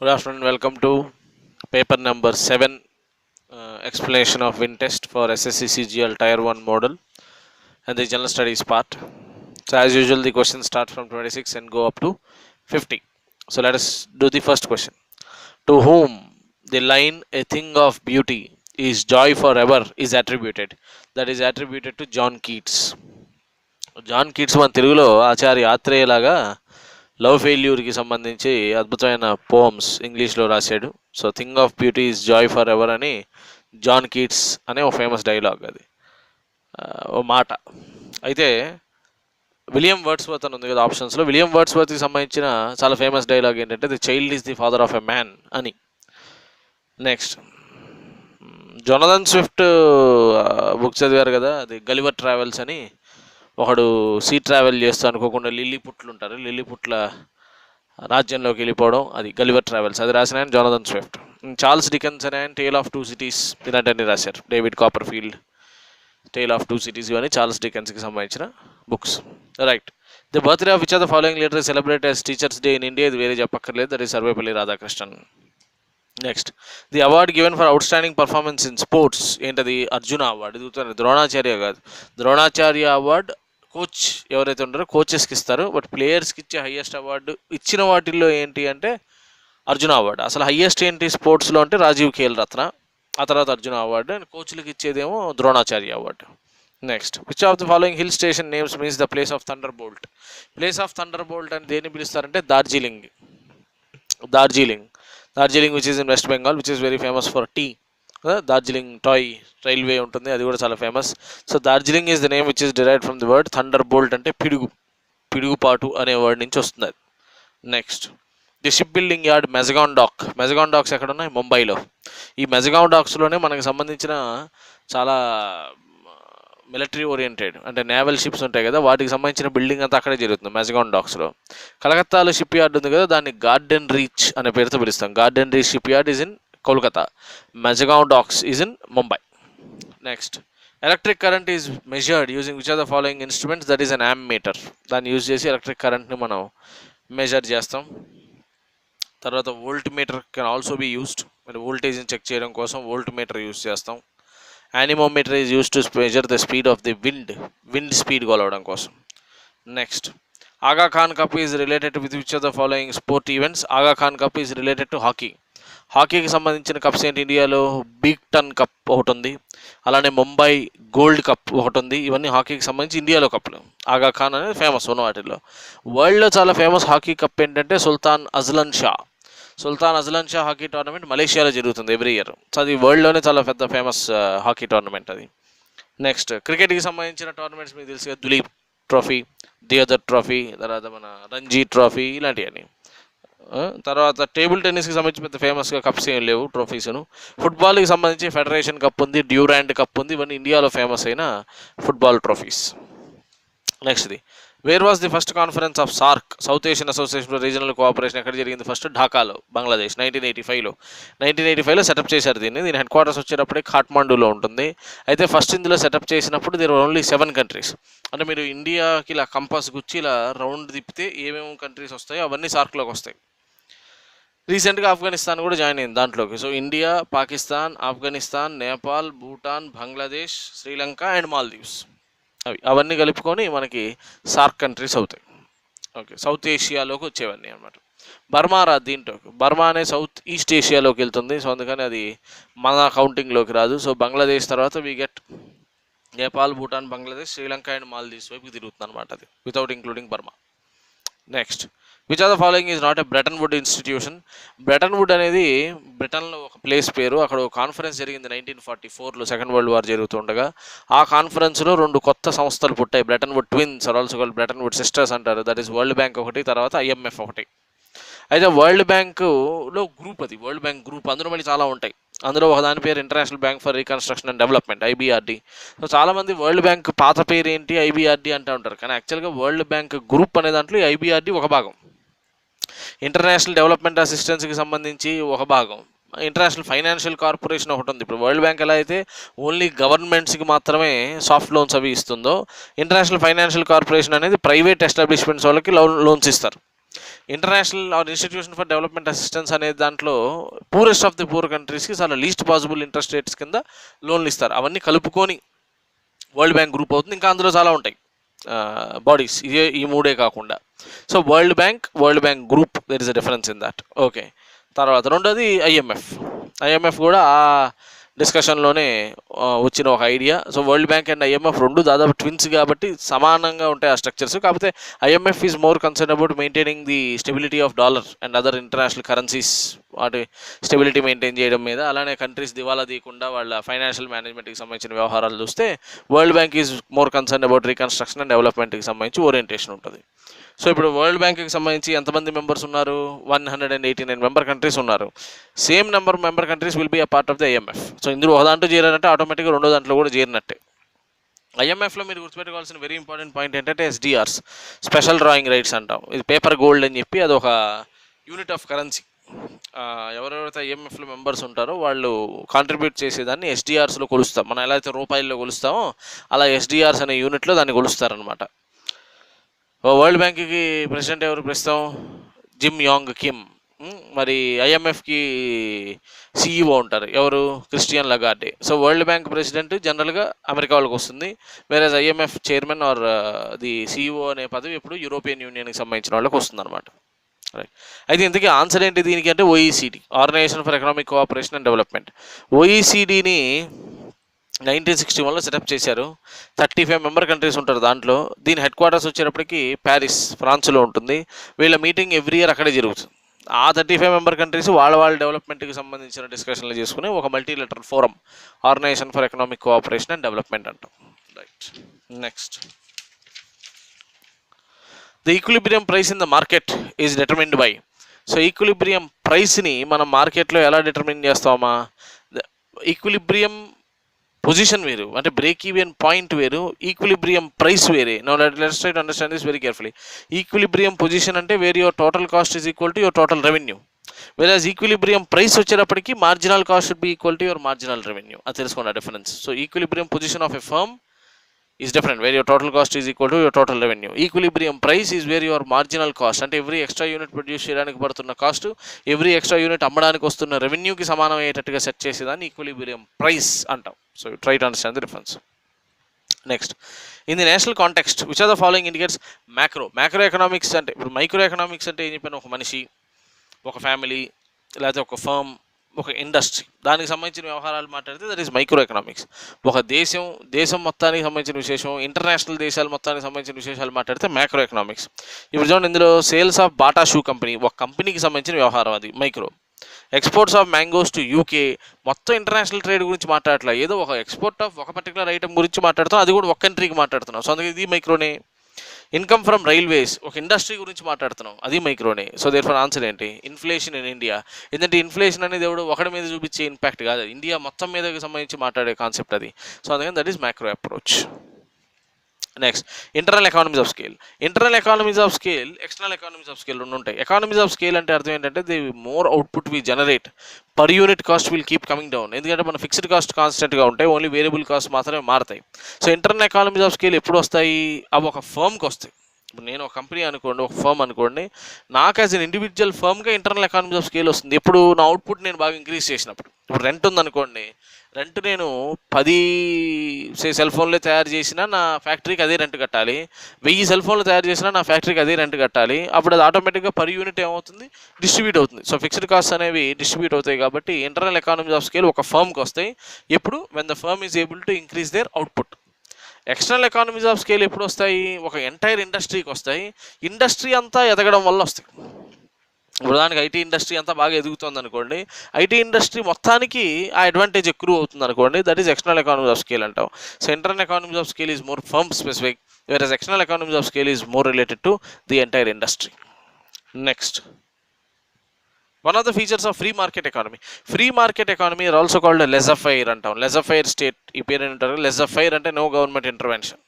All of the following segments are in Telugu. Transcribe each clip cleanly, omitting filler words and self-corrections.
Good afternoon. Welcome to paper number 7, explanation of wind test for SSC CGL Tier 1 model and the general studies part. So as usual, the questions start from 26 and go up to 50. So let us do the first question. To whom the line "a thing of beauty is joy forever" is attributed? That is attributed to John Keats. John Keats మన తెలుగులో ఆచార్య ఆత్రేయలాగా లవ్ ఫెయిల్యూర్కి సంబంధించి అద్భుతమైన పోమ్స్ ఇంగ్లీష్లో రాశాడు. So thing of beauty is Joy for ever అని జాన్ కీట్స్ అనే ఒక ఫేమస్ డైలాగ్, అది ఓ మాట. అయితే విలియం వర్డ్స్వర్త్ అని ఉంది కదా ఆప్షన్స్లో. విలియం వర్డ్స్వర్త్కి సంబంధించిన చాలా ఫేమస్ డైలాగ్ ఏంటంటే the child is the father of a man అని. నెక్స్ట్, జొనథన్ స్విఫ్ట్ బుక్ చదివారు కదా, అది గలివర్ ట్రావెల్స్ అని. ఒకడు సీ ట్రావెల్ చేస్తూ అనుకోకుండా లిల్లీపుట్లు ఉంటారు, లిల్లీపుట్ల రాజ్యంలోకి వెళ్ళిపోవడం, అది గలివర్ ట్రావెల్స్. అది రాసిన ఆయన జొనథన్ స్విఫ్ట్. చార్ల్స్ డికెన్స్ అని ఆయన టేల్ ఆఫ్ టూ సిటీస్ ఇలాంటివన్నీ రాశారు. David Copperfield tale of two cities, ఇవన్నీ చార్ల్స్ డికెన్స్కి సంబంధించిన books. Right. The birthday of which of the following leader celebrate as teachers day in India? ఇది వేరే చెప్పక్కర్లేదు, that is Sarvepalli Radhakrishnan. Next, the award given for outstanding performance in sports ఏంటది? అర్జున అవార్డు. ఇది ద్రోణాచార్య కాదు. ద్రోణాచార్య అవార్డు కోచ్ ఎవరైతే ఉంటారో కోచెస్కి ఇస్తారు, బట్ ప్లేయర్స్కి ఇచ్చే హయ్యెస్ట్ అవార్డు ఇచ్చిన వాటిల్లో ఏంటి అంటే అర్జున అవార్డు. అసలు హయ్యెస్ట్ ఏంటి స్పోర్ట్స్లో అంటే రాజీవ్ ఖేల్ రత్న, ఆ తర్వాత అర్జున అవార్డు, అండ్ కోచ్లకి ఇచ్చేదేమో Dronacharya award. Next, which of the following hill station names means the place of thunder bolt? Place of thunder bolt అని దేన్ని పిలుస్తారంటే Darjeeling. Darjeeling which is in West Bengal, which is very famous for tea. Darjeeling toy railway ఉంటుంది, అది కూడా చాలా famous. So Darjeeling is the name which is derived from the word thunder bolt, అంటే పిడుగుపాటు అనే వర్డ్ నుంచి వస్తుంది అది. Next, the ship building yard Mazagon docks ఎక్కడ ఉన్నాయి? ముంబైలో. ఈ మెజగాన్ డాక్స్లోనే మనకు సంబంధించిన చాలా మిలిటరీ ఓరియంటెడ్ అంటే నేవల్ షిప్స్ ఉంటాయి కదా, వాటికి సంబంధించిన బిల్డింగ్ అంతా అక్కడే జరుగుతుంది మెజగాన్ డాక్స్లో. కలకత్తాలో షిప్ యార్డ్ ఉంది కదా, దాన్ని గార్డెన్ రీచ్ అనే పేరుతో పిలుస్తాం. Garden reach ship yard is in Kolkata. Mazagon docks is in Mumbai. Next, electric current is measured using which are the following instruments? That is an ammeter. దాన్ని యూజ్ చేసి ఎలక్ట్రిక్ కరెంట్ని మనం మెజర్ చేస్తాం. తర్వాత voltmeter can also be used, మరి వోల్టేజ్ని చెక్ చేయడం కోసం వోల్ట్ మీటర్ యూజ్ చేస్తాం. Anemometer is use to measure the speed of the wind speed కొలవడం కోసం. Next, Agha Khan cup is related with which of the following sport events? Aga Khan cup is related to hockey. హాకీకి సంబంధించిన కప్స్ ఏంటి? ఇండియాలో బిగ్ టన్ కప్ ఒకటి ఉంది, అలానే ముంబై గోల్డ్ కప్ ఒకటి ఉంది. ఇవన్నీ హాకీకి సంబంధించి ఇండియాలో కప్లు. ఆగా ఖాన్ అనేది ఫేమస్ ఉన్న వాటిల్లో. వరల్డ్లో చాలా ఫేమస్ హాకీ కప్ ఏంటంటే సుల్తాన్ అజ్లాన్ షా హాకీ టోర్నమెంట్ మలేషియాలో జరుగుతుంది ఎవ్రీ ఇయర్. సో అది వరల్డ్లోనే చాలా పెద్ద ఫేమస్ హాకీ టోర్నమెంట్ అది. నెక్స్ట్, క్రికెట్కి సంబంధించిన టోర్నమెంట్స్ మీకు తెలుసు కదా, దులీప్ ట్రోఫీ, దియోదర్ ట్రోఫీ, తర్వాత మన రంజీ ట్రోఫీ, ఇలాంటివన్నీ. తర్వాత టేబుల్ టెన్నిస్కి సంబంధించి పెద్ద ఫేమస్గా కప్స్ ఏం లేవు, ట్రోఫీస్ను. ఫుట్బాల్కి సంబంధించి ఫెడరేషన్ కప్ ఉంది, డ్యూరాండ్ కప్ ఉంది, ఇవన్నీ ఇండియాలో ఫేమస్ అయిన ఫుట్బాల్ ట్రోఫీస్. నెక్స్ట్ది, where was the first conference of SAARC, south Asian association for regional cooperation, ఎక్కడ జరిగింది? ఫస్ట్ ఢాకాలో, బంగ్లాదేశ్. 1985లో సెటప్ చేశారు దీన్ని. దీని హెడ్ క్వార్టర్స్ వచ్చేటప్పటికి కాఠ్మాండూలో ఉంటుంది. అయితే ఫస్ట్ ఇందులో సెటప్ చేసినప్పుడు దేర్ వర్ ఓన్లీ 7 కంట్రీస్. అంటే మీరు ఇండియాకి ఇలా కంపాస్ గుచ్చి ఇలా రౌండ్ తిప్పితే ఏమేమి కంట్రీస్ వస్తాయో అవన్నీ సార్క్లోకి వస్తాయి. రీసెంట్గా ఆఫ్ఘనిస్తాన్ కూడా జాయిన్ అయింది దాంట్లోకి. So India, Pakistan, Afghanistan, Nepal, Bhutan, Bangladesh, Sri Lanka and Maldives, అవన్నీ కలుపుకొని మనకి సార్క్ కంట్రీస్ అవుతాయి. ఓకే, సౌత్ ఏషియాలోకి వచ్చేవన్నీ అనమాట. బర్మా రాదు దీంట్లో. బర్మా అనే సౌత్ ఈస్ట్ ఏషియాలోకి వెళ్తుంది, సో అందుకని అది మన కౌంటింగ్లోకి రాదు. సో బంగ్లాదేశ్ తర్వాత we get Nepal, Bhutan, Bangladesh, Sri Lanka and Maldives వైపు తిరుగుతుంది అనమాట అది, without including Burma. Next, which are the following is not a Bretton wood institution? Bretton wood అనేది బ్రిటన్లో ఒక ప్లేస్ పేరు. అక్కడ ఒక కాన్ఫరెన్స్ జరిగింది 1944లో, సెకండ్ వరల్డ్ వార్ జరుగుతుండగా. ఆ కాన్ఫరెన్స్లో 2 కొత్త సంస్థలు పుట్టాయి. Bretton Wood twins are also called Bretton Wood sisters అంటారు. దట్ ఈస్ వరల్డ్ బ్యాంక్ ఒకటి, తర్వాత IMF ఒకటి. అయితే వరల్డ్ బ్యాంకులో గ్రూప్, అది వరల్డ్ బ్యాంక్ గ్రూప్, అందులో మళ్ళీ చాలా ఉంటాయి. అందులో ఒక దాని పేరు international bank for reconstruction and development, IBRD. So చాలామంది వరల్డ్ బ్యాంక్ పాత పేరు ఏంటి IBRD అంటూ ఉంటారు, కానీ యాక్చువల్గా వరల్డ్ బ్యాంక్ గ్రూప్ అనే దాంట్లో IBRD ఒక భాగం. ఇంటర్నేషనల్ డెవలప్మెంట్ అసిస్టెన్స్కి సంబంధించి ఒక భాగం, ఇంటర్నేషనల్ ఫైనాన్షియల్ కార్పొరేషన్ ఒకటి ఉంది. ఇప్పుడు వరల్డ్ బ్యాంక్ ఎలా అయితే ఓన్లీ గవర్నమెంట్స్కి మాత్రమే సాఫ్ట్ లోన్స్ అవి ఇస్తుందో, ఇంటర్నేషనల్ ఫైనాన్షియల్ కార్పొరేషన్ అనేది ప్రైవేట్ ఎస్టాబ్లిష్మెంట్స్ వాళ్ళకి లోన్స్ ఇస్తారు. International or institution for development assistance అనే దాంట్లో పూరెస్ట్ ఆఫ్ ది పూర్ కంట్రీస్కి చాలా లీస్ట్ పాసిబుల్ ఇంట్రెస్ట్ రేట్స్ కింద లోన్లు ఇస్తారు. అవన్నీ కలుపుకొని వరల్డ్ బ్యాంక్ గ్రూప్ అవుతుంది. ఇంకా అందులో చాలా ఉంటాయి బాడీస్, ఇదే ఈ మూడే కాకుండా. So world bank group, there is a difference in that. Okay, తర్వాత రెండోది ఐఎంఎఫ్ కూడా ఆ డిస్కషన్లోనే వచ్చిన ఒక idea. So world bank and IMF రెండు దాదాపు ట్విన్స్ కాబట్టి సమానంగా ఉంటాయి ఆ స్ట్రక్చర్స్. కాకపోతే IMF is more concern about maintaining the stability of dollar and other international currencies, వాటి స్టెబిలిటీ మెయింటైన్ చేయడం మీద. అలానే కంట్రీస్ దివాలా తీయకుండా వాళ్ళ ఫైనాన్షియల్ మేనేజ్మెంట్కి సంబంధించిన వ్యవహారాలు చూస్తే world bank is more concern about reconstruction and డెవలప్మెంట్కి సంబంధించి ఓరియంటేషన్ ఉంటుంది. సో ఇప్పుడు వరల్డ్ బ్యాంక్కి సంబంధించి ఎంతమంది మెంబర్స్ ఉన్నారు? 189 మెంబర్ కంట్రీస్ ఉన్నారు. Same number member countries will be a part of the IMF. So ఇందులో ఒక దాంట్లో చేరారంటే ఆటోమేటిక్గా రెండో దాంట్లో కూడా చేరినట్టే. ఐఎంఎఫ్లో మీరు గుర్తుపెట్టుకోవాల్సిన వెరీ ఇంపార్టెంట్ పాయింట్ ఏంటంటే ఎస్డిఆర్స్, స్పెషల్ డ్రాయింగ్ రైట్స్ అంటాం. ఇది పేపర్ గోల్డ్ అని చెప్పి అదొక యూనిట్ ఆఫ్ కరెన్సీ. ఎవరెవరైతే ఐఎంఎఫ్లో మెంబర్స్ ఉంటారో వాళ్ళు కాంట్రిబ్యూట్ చేసేదాన్ని ఎస్డిఆర్స్లో కొలుస్తాం. మనం ఎలా అయితే రూపాయల్లో కొలుస్తామో అలా ఎస్డిఆర్స్ అనే యూనిట్లో దాన్ని కొలుస్తారనమాట. వరల్డ్ బ్యాంక్కి ప్రెసిడెంట్ ఎవరు ప్రస్తుతం? Jim Yang Kim. మరి ఐఎంఎఫ్కి సిఇఓ ఉంటారు ఎవరు? Christian Lagarde. So world bank president జనరల్గా అమెరికా వాళ్ళకి వస్తుంది, whereas IMF chairman or the CEO అనే పదవి ఇప్పుడు యూరోపియన్ యూనియన్కి సంబంధించిన వాళ్ళకి వస్తుంది అనమాట. రైట్. అయితే ఇంతకీ ఆన్సర్ ఏంటి దీనికి అంటే OECD, organisation for economic cooperation and development. ఓఈసీడీని 1961లో సెటప్ చేశారు. 35 మెంబర్ కంట్రీస్ ఉంటారు దాంట్లో. దీని హెడ్ క్వార్టర్స్ వచ్చేటప్పటికి ప్యారిస్, ఫ్రాన్స్లో ఉంటుంది. వీళ్ళ మీటింగ్ ఎవ్రీ ఇయర్ అక్కడే జరుగుతుంది. ఆ 35 మెంబర్ కంట్రీస్ వాళ్ళ డెవలప్మెంట్కి సంబంధించిన డిస్కషన్లు చేసుకుని ఒక multilateral forum, organisation for economic cooperation and development అంటాం. Right. Next, the equilibrium price in the market is determined by. So equilibrium ప్రైస్ని మనం మార్కెట్లో ఎలా డిటర్మిన్ చేస్తామా? ఈక్విలిబ్రియం పొజిషన్ వేరు, అంటే బ్రేక్ ఈవెన్ పాయింట్ వేరు, ఈక్విలిబ్రియం ప్రైస్ వేరే. No let's try to understand this very carefully. Equilibrium position అంటే where your total cost is equal to your total revenue, whereas equilibrium price వచ్చేటప్పటికి marginal cost should be equal to your marginal revenue. అది తెలుసుకోండి difference. So equilibrium position of a firm is different, where your total cost is equal to your total revenue. Equilibrium price is where your marginal cost, అంటే ఎవ్రీ ఎక్స్ట్రా యూనిట్ ప్రొడ్యూస్ చేయడానికి పడుతున్న కాస్ట్ ఎవ్రీ ఎక్స్ట్రా యూనిట్ అమ్మడానికి వస్తున్న రెవెన్యూకి సమానం అయ్యేటట్టుగా సెట్ చేసేదాన్ని ఈక్విలిబ్రియం ప్రైస్ అంటాం. So try to understand the difference. Next, in the national context which are the following indicates macroeconomics అంటే, ఇప్పుడు మైక్రో ఎకనామిక్స్ అంటే ఏం చెప్పాను? ఒక మనిషి, ఒక ఫ్యామిలీ, లేకపోతే ఒక ఫర్మ్, ఒక ఇండస్ట్రీ, దానికి సంబంధించిన వ్యవహారాలు మాట్లాడితే దట్ ఈస్ మైక్రో ఎకనామిక్స్. ఒక దేశం మొత్తానికి సంబంధించిన విశేషం, ఇంటర్నేషనల్ దేశాల మొత్తానికి సంబంధించిన విశేషాలు మాట్లాడితే మ్యాక్రో ఎకనామిక్స్. ఇప్పుడు చూడండి, ఇందులో sales of Bata shoe company, ఒక కంపెనీకి సంబంధించిన వ్యవహారం, అది micro. Exports of mangoes to UK, మొత్తం ఇంటర్నేషనల్ ట్రేడ్ గురించి మాట్లాడట్లా, ఏదో ఒక ఎక్స్పోర్ట్ ఆఫ్ ఒక పర్టికులర్ ఐటమ్ గురించి మాట్లాడుతాం, అది కూడా ఒక కంట్రీకి మాట్లాడుతున్నాం. సో అందుకే ఇది మైక్రోనే. ఇన్కమ్ ఫ్రమ్ రైల్వేస్, ఒక ఇండస్ట్రీ గురించి మాట్లాడుతున్నాం, అది మైక్రోనే. సో దేర్ ఫర్ ఆన్సర్ ఏంటి? Inflation in India. ఎందుకంటే ఇన్ఫ్లేషన్ అనేది ఎవడు ఒకటి మీద చూపించే ఇంపాక్ట్ కాదు, ఇండియా మొత్తం మీదకి సంబంధించి మాట్లాడే కాన్సెప్ట్ అది. సో అందుకని that is micro approach. Next, internal economies of scale. Internal economies of scale, external economies of scale రెండు ఉంటాయి. ఎకానమీస్ ఆఫ్ స్కేల్ అంటే అర్థం ఏంటంటే the more output we generate, per unit cost will keep coming down. ఎందుకంటే మన ఫిక్స్డ్ కాస్ట్ కాన్స్టెంట్గా ఉంటాయి, ఓన్లీ వేరియబుల్ కాస్ట్ మాత్రమే మారుతాయి. So internal economies of scale ఎప్పుడు వస్తాయి? అవి ఒక ఫర్మ్కి వస్తాయి. ఇప్పుడు నేను ఒక కంపెనీ అనుకోండి, ఒక ఫర్మ్ అనుకోండి, నాకు యాజ్ అన్ ఇండివిజువల్ ఫర్మ్గా ఇంటర్నల్ ఎకానమీస్ ఆఫ్ స్కేల్ వస్తుంది ఎప్పుడు నా అవుట్పుట్ నేను బాగా ఇంక్రీజ్ చేసినప్పుడు. ఇప్పుడు రెంట్ ఉందనుకోండి, రెంట్ నేను 10 సెల్ ఫోన్లు తయారు చేసినా నా ఫ్యాక్టరీకి అదే రెంట్ కట్టాలి, 1000 సెల్ ఫోన్లు తయారు చేసినా నా ఫ్యాక్టరీకి అదే రెంట్ కట్టాలి. అప్పుడు అది ఆటోమేటిక్గా పర్ యూనిట్ ఏమవుతుంది? డిస్ట్రిబ్యూట్ అవుతుంది. సో ఫిక్స్డ్ కాస్ట్ అనేవి డిస్ట్రిబ్యూట్ అవుతాయి. కాబట్టి ఇంటర్నల్ ఎకానమీస్ ఆఫ్ స్కేల్ ఒక ఫర్మ్కి వస్తాయి ఎప్పుడు? When the firm is able to increase their output. External economies of scale ఎప్పుడు వస్తాయి? ఒక ఎంటైర్ ఇండస్ట్రీకి వస్తాయి. ఇండస్ట్రీ అంతా ఎదగడం వల్ల వస్తాయి. ఉదాహరణకి ఐటీ ఇండస్ట్రీ అంతా బాగా ఎదుగుతుంది అనుకోండి, ఐటీ ఇండస్ట్రీ మొత్తానికి ఆ అడ్వాంటేజ్ ఎక్కువ అవుతుంది అనుకోండి, that is external economies of scale అంటాం. So internal economies of scale is more firm specific, whereas external economies of scale is more related to the entire industry. Next, one of the features of free market economy. Free market economy are also called laissez-faire అంటాం. లెజర్-ఫైర్ స్టేట్, ఈ పేరు ఏంటారు? లెజర్-ఫైర్ అంటే నో గవర్నమెంట్ ఇంటర్వెన్షన్.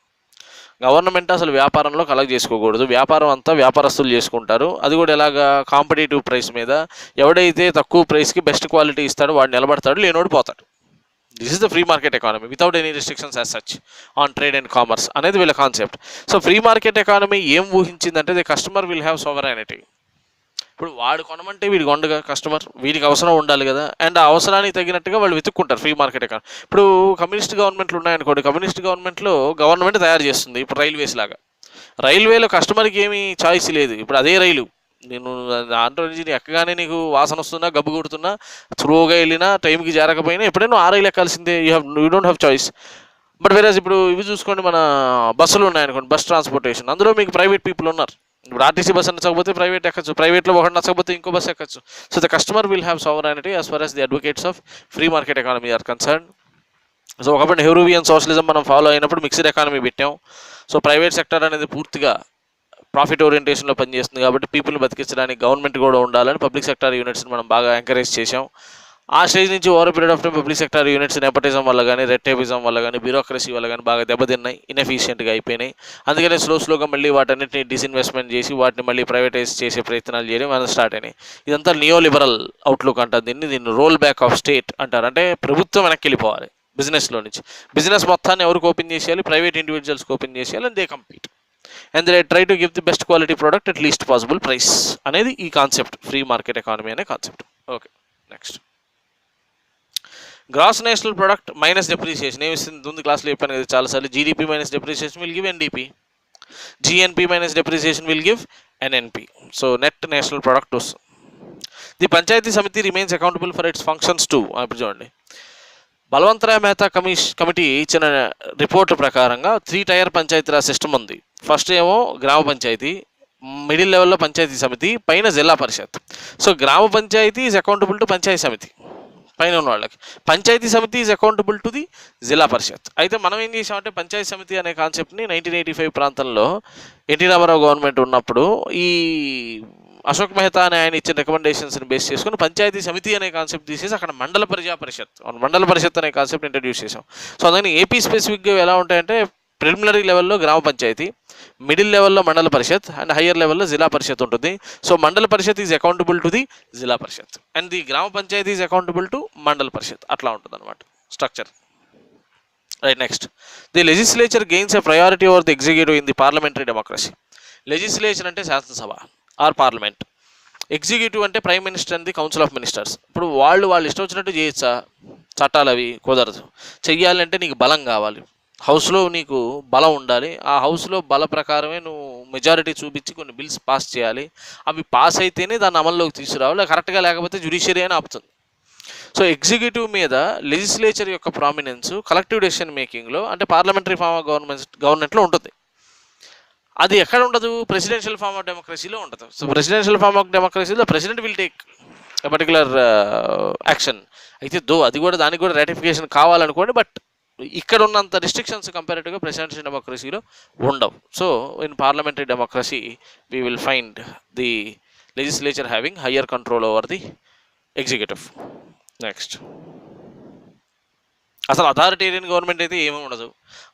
గవర్నమెంట్ అసలు వ్యాపారంలో కలెక్ట్ చేసుకోకూడదు, వ్యాపారం అంతా వ్యాపారస్తులు చేసుకుంటారు. అది కూడా ఎలాగా? కాంపిటేటివ్ ప్రైస్ మీద. ఎవడైతే తక్కువ ప్రైస్కి బెస్ట్ క్వాలిటీ ఇస్తాడో వాడు నిలబడతాడు, లేనోడు పోతాడు. This is the free market economy without any restrictions as such on trade and commerce అనేది వీళ్ళ concept. So free market economy ఏం ఊహించిందంటే ది కస్టమర్ విల్ హ్యావ్ సోవరైనిటీ. ఇప్పుడు వాడు కొనమంటే వీడికి ఉండగా కస్టమర్, వీడికి అవసరం ఉండాలి కదా, అండ్ ఆ అవసరానికి తగినట్టుగా వాళ్ళు వెతుక్కుంటారు ఫ్రీ మార్కెట్ ఎకానమీ. ఇప్పుడు కమ్యూనిస్ట్ గవర్నమెంట్లు ఉన్నాయనుకోండి, కమ్యూనిస్ట్ గవర్నమెంట్లో గవర్నమెంట్ తయారు చేస్తుంది. ఇప్పుడు రైల్వేస్ లాగా, రైల్వేలో కస్టమర్కి ఏమీ చాయిస్ లేదు. ఇప్పుడు అదే రైలు నేను దాంట్లో నుంచి ఎక్కగానే నీకు వాసన వస్తున్నా, గబ్బు కొడుతున్నా, త్రూగా వెళ్ళినా, టైంకి చేరకపోయినా ఎప్పుడైనా ఆ రైలు ఎక్కాల్సిందే. You don't have choice. But వేరే ఇప్పుడు ఇవి చూసుకోండి, మన బస్సులు ఉన్నాయనుకోండి, బస్ ట్రాన్స్పోర్టేషన్, అందులో మీకు ప్రైవేట్ పీపుల్ ఉన్నారు. ఇప్పుడు ఆర్టీసీ బస్ నచ్చకపోతే ప్రైవేట్ ఎక్కచ్చు, ప్రైవేట్లో ఒకటి నచ్చకపోతే ఇంకో బస్ ఎక్కచ్చు. So the customer will have sovereignty as far as the advocates of free market economy are concern. So ఒకప్పుడు హెరోవియన్ సోషలిజం మనం ఫాలో అయినప్పుడు మిక్స్డ్ ఎకానమీ పెట్టాం. సో ప్రైవేట్ సెక్టర్ అనేది పూర్తిగా ప్రాఫిట్ ఓరియంటేషన్లో పనిచేస్తుంది కాబట్టి పీపుల్ని బతికించడానికి గవర్నమెంట్ కూడా ఉండాలని పబ్లిక్ సెక్టర్ యూనిట్స్ని మనం బాగా ఎంకరేజ్ చేసాం. ఆ స్టేజ్ నుంచి over period of time public sector units nepotism వల్ల కానీ, రెడ్ టేపిజం వల్ల కానీ, బ్యూరోక్రసీ వల్ల కానీ బాగా దెబ్బతిన్నాయి, ఇన్ఎఫిషియెంట్గా అయిపోయినాయి. అందుకనే స్లోగా మళ్ళీ వాటన్నిటిని డిస్ఇన్వెస్ట్మెంట్ చేసి వాటిని మళ్ళీ ప్రైవేటైజ్ చేసే ప్రయత్నాలు చేయడం మనం స్టార్ట్ అయినాయి. ఇదంతా నియో లిబరల్ అవుట్లుక్ అంటారు దీన్ని రోల్ బ్యాక్ ఆఫ్ స్టేట్ అంటారు. అంటే ప్రభుత్వం వెనక్కి వెళ్ళిపోవాలి బిజినెస్లో నుంచి. బిజినెస్ మొత్తాన్ని ఎవరికి ఓపెన్ చేసేయాలి? ప్రైవేట్ ఇండివిజువల్స్కి ఓపెన్ చేసేయాలి, and they compete and they try to give the best quality product at least possible price అనేది ఈ కాన్సెప్ట్, ఫ్రీ మార్కెట్ ఎకానమీ అనే concept. Okay, next gross national product minus depreciation ఏమిస్తుంది? ముందు క్లాస్లో చెప్పాను కదా చాలాసార్లు. GDP minus depreciation will give NDP, GNP minus depreciation will give NNP. So net national product వస్తుంది. The panchayat samiti remains accountable for its functions to. ఇప్పుడు చూడండి, బలవంతరాయ్ మెహతా కమిటీ ఇచ్చిన రిపోర్ట్ ప్రకారంగా 3 టైర్ పంచాయతీరాజ్ సిస్టమ్ ఉంది. ఫస్ట్ ఏమో గ్రామ పంచాయతీ, మిడిల్ లెవెల్లో పంచాయతీ సమితి, పైన జిల్లా parishad. So gram panchayat is accountable to panchayat samiti పైన ఉన్న వాళ్ళకి, పంచాయతీ సమితి ఈజ్ అకౌంటబుల్ టు ది జిల్లా పరిషత్. అయితే మనం ఏం చేసామంటే పంచాయతీ సమితి అనే కాన్సెప్ట్ని 1985 ప్రాంతంలో ఎన్టీ రామారావు గవర్నమెంట్ ఉన్నప్పుడు ఈ అశోక్ మెహతా అనే ఆయన ఇచ్చిన రికమెండేషన్స్ని బేస్ చేసుకుని పంచాయతీ సమితి అనే కాన్సెప్ట్ తీసేసి అక్కడ మండల పరిషత్ అనే కాన్సెప్ట్ ఇంట్రడ్యూస్ చేసాం. సో అందుకని ఏపీ స్పెసిఫిక్గా ఎలా ఉంటాయంటే ప్రిలిమినరీ లెవెల్లో గ్రామ పంచాయతీ, మిడిల్ లెవెల్లో మండల పరిషత్, అండ్ హయ్యర్ లెవెల్లో జిల్లా పరిషత్ ఉంటుంది. సో మండల పరిషత్ ఈజ్ అకౌంటబుల్ టు ది జిల్లా పరిషత్ అండ్ ది గ్రామ పంచాయతీ ఈజ్ అకౌంటబుల్ టు మండల పరిషత్. అట్లా ఉంటుంది అనమాట structure. Right, next the legislature gains a priority over the executive in the parliamentary democracy. Legislature అంటే శాసనసభ ఆర్ పార్లమెంట్, ఎగ్జిక్యూటివ్ అంటే prime minister and the council of ministers. ఇప్పుడు వాళ్ళు ఇష్టం వచ్చినట్టు చేయొచ్చా? చట్టాలు అవి కుదరదు. చెయ్యాలంటే నీకు బలం కావాలి, హౌస్లో నీకు బలం ఉండాలి. ఆ హౌస్లో బల ప్రకారమే నువ్వు మెజారిటీ చూపించి కొన్ని బిల్స్ పాస్ చేయాలి. అవి పాస్ అయితేనే దాన్ని అమల్లోకి తీసుకురావాలి. కరెక్ట్గా లేకపోతే జ్యుడిషియరీ అని ఆపుతుంది. సో ఎగ్జిక్యూటివ్ మీద లెజిస్లేచర్ యొక్క ప్రామినెన్స్ కలెక్టివ్ డెసిషన్ మేకింగ్లో అంటే పార్లమెంటరీ ఫామ్ ఆఫ్ గవర్నమెంట్లో ఉంటుంది. అది ఎక్కడ ఉండదు? ప్రెసిడెన్షియల్ ఫామ్ ఆఫ్ డెమోక్రసీలో ఉంటుంది. సో ప్రెసిడెన్షియల్ ఫామ్ ఆఫ్ డెమోక్రసీలో president will take a particular action. అయితే దానికి కూడా రాటిఫికేషన్ కావాలనుకోండి, బట్ ఇక్కడ ఉన్నంత రిస్ట్రిక్షన్స్ కంపారిటివ్గా ప్రెసిడెన్షియల్ డెమోక్రసీలో ఉండవు. So in parliamentary democracy we will find the legislature having higher control over the executive. Next, అసలు అథారిటేరియన్ గవర్నమెంట్ అయితే ఏమీ ఉండదు.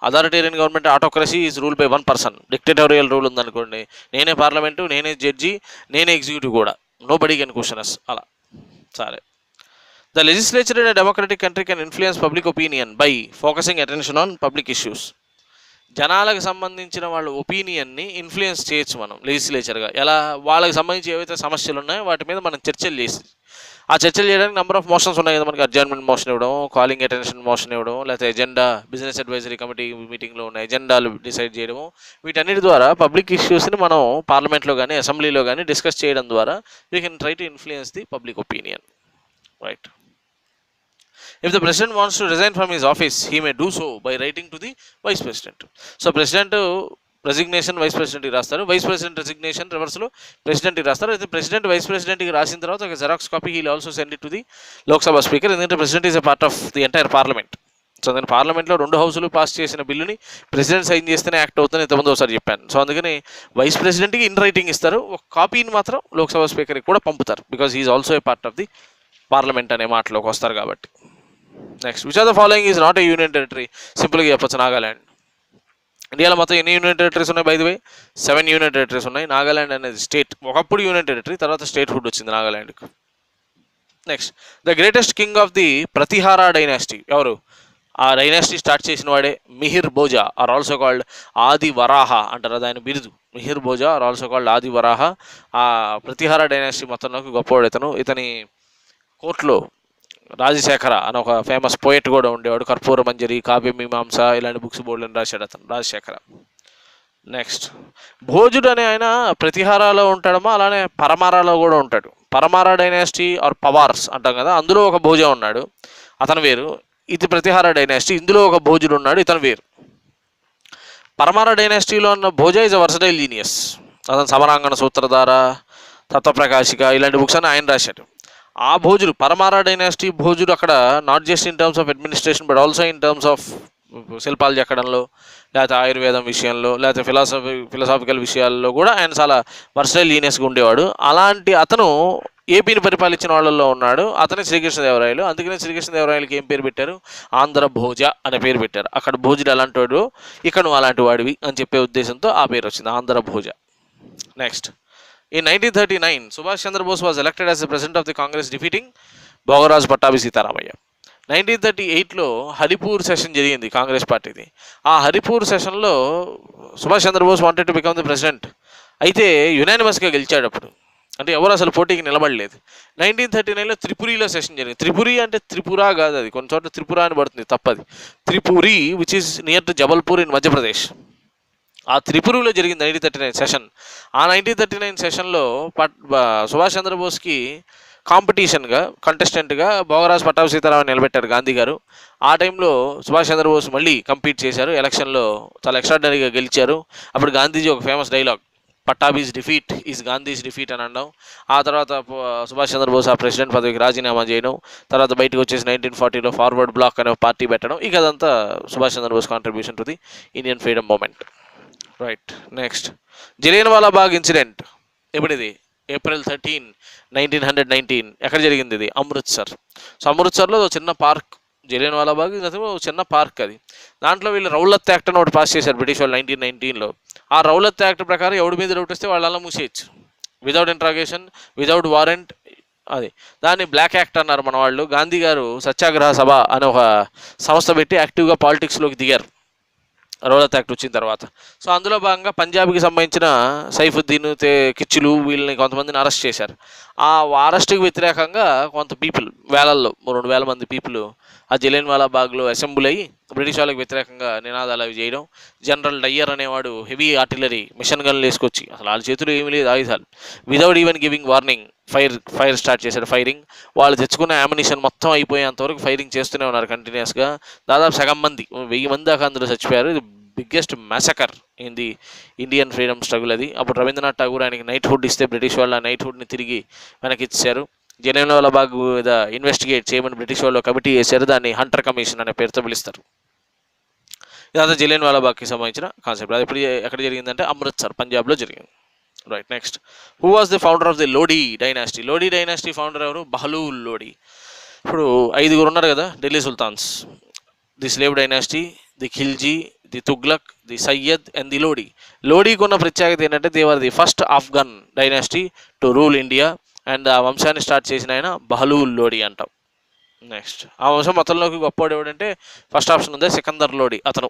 Authoritarian government autocracy is rule by 1 person. Dictatorial rule ఉందనుకోండి, నేనే పార్లమెంటు, నేనే జడ్జి, నేనే ఎగ్జిక్యూటివ్ కూడా, నో బడీ కెన్ క్వశ్చన్ అస్. అలా సరే. The legislature in a democratic country can influence public opinion by focusing attention on public issues. జనాలకు సంబంధించిన వాళ్ళ ఒపీనియన్ని ఇన్ఫ్లుయెన్స్ చేయొచ్చు మనం లెజిస్లేచర్గా. ఎలా? వాళ్ళకి సంబంధించి ఏవైతే సమస్యలు ఉన్నాయో వాటి మీద మనం చర్చలు చేసి, ఆ చర్చలు చేయడానికి నెంబర్ ఆఫ్ మోషన్స్ ఉన్నాయి కదా మనకి. అడ్జర్న్మెంట్ మోషన్ ఇవ్వడం, కాలింగ్ అటెన్షన్ మోషన్ ఇవ్వడం, లేకపోతే ఎజెండా, బిజినెస్ అడ్వైజరీ కమిటీ మీటింగ్లో ఉన్న ఎజెండాలు డిసైడ్ చేయడము, వీటన్నిటి ద్వారా పబ్లిక్ ఇష్యూస్ని మనం పార్లమెంట్లో కానీ అసెంబ్లీలో కానీ డిస్కస్ చేయడం ద్వారా we can try to influence the public opinion. Right. If the president wants to resign from his office, he may do so by writing to the vice president. So president resignation vice ప్రెసిడెంట్కి రాస్తారు, వైస్ ప్రెసిడెంట్ రెసిగ్నేషన్ రివర్స్లో ప్రెసిడెంట్కి రాస్తారు. అయితే ప్రెసిడెంట్ వైస్ ప్రెసిడెంట్కి రాసిన తర్వాత ఒక xerox copy he'll also send it to the Lok Sabha speaker. ఎందుకంటే president is a part of the entire parliament. So అందుకని పార్లమెంట్లో 2 హౌసులు పాస్ చేసిన బిల్లుని ప్రెసిడెంట్ సైన్ చేస్తేనే యాక్ట్ అవుతుందని ఇంతకుముందు ఒకసారి చెప్పాను. సో అందుకని వైస్ ప్రెసిడెంట్కి ఇన్ రైటింగ్ ఇస్తారు, ఒక కాపీని మాత్రం లోక్సభ స్పీకర్కి కూడా పంపుతారు, because he is also a part of the parliament అనే మాటలోకి వస్తారు కాబట్టి. Next, which are the following is not a union territory? సింపుల్గా చెప్పచ్చు, నాగాల్యాండ్. ఇండియాలో మొత్తం ఎన్ని యూనియన్ టెరిటరీస్ ఉన్నాయి? By the way 7 union territories ఉన్నాయి. నాగాల్యాండ్ అనేది స్టేట్, ఒకప్పుడు యూనియన్ టెరిటరీ, తర్వాత స్టేట్ హుడ్ వచ్చింది నాగాల్యాండ్కి. Next, the greatest king of the Pratihara dynasty ఎవరు? ఆ డైనాసిటీ స్టార్ట్ చేసిన వాడే Mihir Bhoja or also called Adi Varaha అంటారు, అది ఆయన బిరుదు. Mihir Bhoja or also called Adi Varaha. ఆ ప్రతిహార డైనాసిటీ మొత్తంలోకి గొప్పవాడు ఇతను. ఇతని కోర్టులో రాజశేఖర అని ఒక ఫేమస్ పోయెట్ కూడా ఉండేవాడు. కర్పూర మంజరి, కావ్య మీమాంస ఇలాంటి బుక్స్ బోర్డులను రాశాడు అతను రాజశేఖర. నెక్స్ట్, భోజుడు అనే ఆయన ప్రతిహారాలో ఉంటాడమో అలానే పరమారాలో కూడా ఉంటాడు. పరమార డైనాసిటీ ఆర్ పవార్స్ అంటాం కదా, అందులో ఒక భోజ ఉన్నాడు, అతను వేరు. ఇది ప్రతిహార డైనాసిటీ, ఇందులో ఒక భోజుడు ఉన్నాడు, ఇతను వేరు. పరమార డైనాసిటీలో ఉన్న భోజ ఇస్ అ వర్సటైల్ జీనియస్. అతను సమరాంగణ సూత్రధార, తత్వప్రకాశిక ఇలాంటి బుక్స్ అని ఆయన రాశాడు. ఆ భోజుడు పరమార డైనాసిటీ భోజుడు అక్కడ not just in terms of administration but also in terms of శిల్పాలు చెక్కడంలో, లేకపోతే ఆయుర్వేదం విషయంలో, లేకపోతే ఫిలాసాఫికల్ విషయాల్లో కూడా ఆయన చాలా వర్సటైల్ జీనియస్గా ఉండేవాడు. అలాంటి అతను ఏపీని పరిపాలించిన వాళ్ళల్లో ఉన్నాడు. అతనే శ్రీకృష్ణదేవరాయలు. అందుకనే శ్రీకృష్ణదేవరాయలకి ఏం పేరు పెట్టారు? ఆంధ్ర భోజ అనే పేరు పెట్టారు. అక్కడ భోజుడు అలాంటి వాడు, ఇక్కడ నువ్వు అలాంటి వాడివి అని చెప్పే ఉద్దేశంతో ఆ పేరు వచ్చింది, Andhra Bhoja. Next, in 1939 Subhash Chandra Bose was elected as the president of the Congress defeating Bhogaraju Pattabhi Sitaramayya. 1938లో హరిపూర్ సెషన్ జరిగింది కాంగ్రెస్ పార్టీది. ఆ హరిపూర్ సెషన్లో Subhash Chandra Bose wanted to become the president. అయితే యునానిమస్గా గెలిచాడు అప్పుడు, అంటే ఎవరు అసలు పోటీకి నిలబడలేదు. 1939లో త్రిపురిలో సెషన్ జరిగింది. త్రిపురి అంటే త్రిపుర కాదు, అది కొన్ని చోట్ల త్రిపుర అని పడుతుంది, తప్పది. Tripuri which is near to Jabalpur in Madhya Pradesh. ఆ త్రిపురలో జరిగింది 1939 సెషన్. ఆ 1939 సెషన్లో సుభాష్ చంద్రబోస్కి కాంపిటీషన్గా కంటెస్టెంట్గా భోగరాజు పట్టాభి సీతారామన్ నిలబెట్టారు గాంధీ గారు. ఆ టైంలో సుభాష్ చంద్రబోస్ మళ్ళీ కంపీట్ చేశారు, ఎలక్షన్లో చాలా ఎక్స్ట్రాడనరీగా గెలిచారు. అప్పుడు గాంధీజీ ఒక famous dialogue, Pattabhi's defeat is Gandhi's defeat అని అనడం. ఆ తర్వాత సుభాష్ చంద్రబోస్ ఆ ప్రెసిడెంట్ పదవికి రాజీనామా చేయడం, తర్వాత బయటకు వచ్చేసి 1940లో ఫార్వర్డ్ బ్లాక్ అనే పార్టీ పెట్టడం. ఇక అదంతా Subhash Chandra Bose contribution to the Indian freedom movement. Right. Next, Jallianwala Bagh incident ఎప్పుడిది? April 13, 1919. ఎక్కడ జరిగింది ఇది? అమృత్సర్. సో అమృత్సర్లో చిన్న పార్క్, జలియన్వాలా బాగ్ చిన్న పార్క్ అది. దాంట్లో వీళ్ళు రౌలత్ యాక్ట్ అని ఒకటి పాస్ చేశారు బ్రిటిష్ వాళ్ళు 1919లో. ఆ రౌలత్ యాక్ట్ ప్రకారం ఎవడి మీద డౌట్ వస్తే వాళ్ళలా మూసేయచ్చు, వితౌట్ ఇంట్రాగేషన్, వితౌట్ వారెంట్. అది దాన్ని బ్లాక్ యాక్ట్ అన్నారు మన వాళ్ళు. గాంధీ గారు సత్యాగ్రహ సభ అనే ఒక సంస్థ పెట్టి యాక్టివ్గా పాలిటిక్స్లోకి దిగారు రౌలత్ యాక్ట్ వచ్చిన తర్వాత. సో అందులో భాగంగా పంజాబ్కి సంబంధించిన సైఫుద్దీన్, కిచ్చులు వీళ్ళని కొంతమందిని అరెస్ట్ చేశారు. ఆ అరెస్ట్కి వ్యతిరేకంగా కొంత పీపుల్, వేలల్లో 2,000 మంది పీపుల్ ఆ జలియన్వాలా బాగ్లో అసెంబ్లీ అయ్యి బ్రిటిష్ వాళ్ళకి వ్యతిరేకంగా నినాదాలు అవి చేయడం. జనరల్ డయ్యర్ అనేవాడు హెవీ ఆర్టిలరీ మిషన్ గన్లు వేసుకొచ్చి, అసలు వాళ్ళ చేతులు ఏమీ లేదు ఆయుధాలు, without even giving warning fire start చేశాడు. ఫైరింగ్, వాళ్ళు తెచ్చుకున్న యామినిషన్ మొత్తం అయిపోయేంతవరకు ఫైరింగ్ చేస్తూనే ఉన్నారు కంటిన్యూస్గా. దాదాపు సగం మంది, 1000 మంది దాకా అందులో చచ్చిపోయారు. ఇది biggest massacre in the Indian freedom struggle అది. అప్పుడు రవీంద్రనాథ్ ఠాగూర్ ఆయనకి నైట్హుడ్ ఇస్తే బ్రిటిష్ వాళ్ళు ఆ నైట్హుడ్ని తిరిగి వెనక్కి ఇచ్చారు. జలియన్వాలా బాగ్ మీద ఇన్వెస్టిగేట్ చేయమని బ్రిటిష్ వాళ్ళు కమిటీ చేశారు, దాన్ని హంటర్ కమిషన్ అనే పేరుతో పిలుస్తారు. ఇదంతా జలియన్వాలా బాగ్కి సంబంధించిన కాన్సెప్ట్. అది ఇప్పుడు ఎక్కడ జరిగిందంటే అమృత్సర్, పంజాబ్లో జరిగింది. Right. Next, who was the founder of the Lodi dynasty? Lodi dynasty founder ఎవరు? బహలూల్ లోడీ. ఇప్పుడు 5 ఉన్నారు కదా Delhi sultans, the slave dynasty, the Khilji, the Tughlaq, the Sayyid and the Lodi. లోడీకి ఉన్న ప్రత్యేకత ఏంటంటే they are the first Afghan dynasty to rule India. And ఆ వంశాన్ని స్టార్ట్ చేసిన ఆయన బహలూల్ లోడీ అంటాం. నెక్స్ట్, ఆ వంశం మొత్తంలోకి గొప్పవాడు ఎవడంటే ఫస్ట్ ఆప్షన్ ఉంది సికందర్ లోడీ. అతను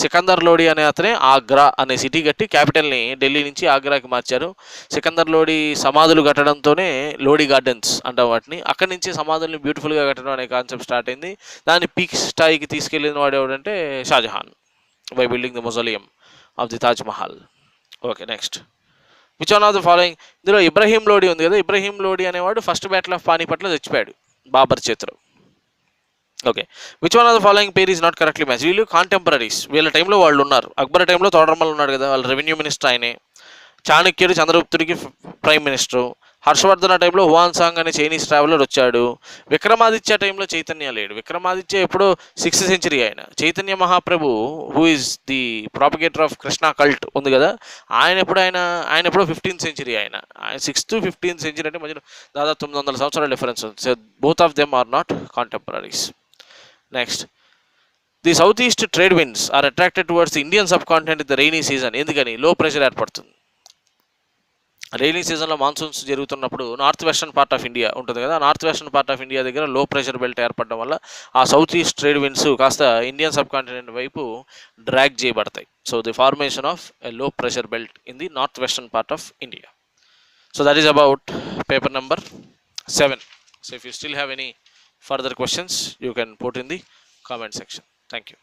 సికందర్ లోడీ అనే అతనే ఆగ్రా అనే సిటీ కట్టి క్యాపిటల్ని ఢిల్లీ నుంచి ఆగ్రాకి మార్చారు. సికందర్ లోడీ సమాధులు కట్టడంతోనే లోడీ గార్డెన్స్ అంటాం వాటిని. అక్కడి నుంచి సమాధుల్ని బ్యూటిఫుల్గా కట్టడం అనే కాన్సెప్ట్ స్టార్ట్ అయింది. దాన్ని పీక్ స్థాయికి తీసుకెళ్ళిన వాడు ఎవడంటే Shah Jahan by building the mausoleum of the Taj Mahal. Okay. Next, which one of the following? ఇందులో ఇబ్రహీం లోడీ ఉంది కదా, ఇబ్రహీం లోడీ అనేవాడు ఫస్ట్ బ్యాటిల్ ఆఫ్ పానీపట్లో చచ్చిపోయాడు బాబర్ చేతిలో. Okay. Which one of the following pair is not correctly match? వీళ్ళు కాంటెంపరీస్, వీళ్ళ టైంలో వాళ్ళు ఉన్నారు. అక్బర్ టైంలో తోడరమల్ ఉన్నాడు కదా, వాళ్ళ రెవెన్యూ మినిస్టర్ ఆయనే. చాణక్యుడు చంద్రగుప్తుడికి ప్రైమ్ మినిస్టరు. హర్షవర్ధన టైంలో హువాన్ సాంగ్ అనే చైనీస్ ట్రావెలర్ వచ్చాడు. విక్రమాదిత్య టైంలో చైతన్య లేడు. విక్రమాదిత్య ఎప్పుడో 6th century ఆయన. Chaitanya Mahaprabhu who is the propagator of Krishna cult ఉంది కదా, ఆయన ఎప్పుడో 15th century ఆయన 6th to 15th century అంటే మధ్యలో దాదాపు 900 సంవత్సరాల డిఫరెన్స్ ఉంది. So both of them are not contemporaries. Next, the south east trade winds are attracted towards the Indian subcontinent in the rainy season. ఎందుకని? లో ప్రెషర్ ఏర్పడుతుంది. రైనీ సీజన్లో మాన్సూన్స్ జరుగుతున్నప్పుడు north western part of India ఉంటుంది కదా, north western part of India దగ్గర లో ప్రెషర్ బెల్ట్ ఏర్పడడం వల్ల ఆ సౌత్ ఈస్ట్ ట్రేడ్ విండ్స్ కాస్త ఇండియన్ సబ్ కాంటినెంట్ వైపు డ్రాగ్ చేయబడతాయి. So the formation of a లో pressure belt in the north western part of India. So that is about paper number 7. So if you still have any further questions, you can put in the comment section. Thank you.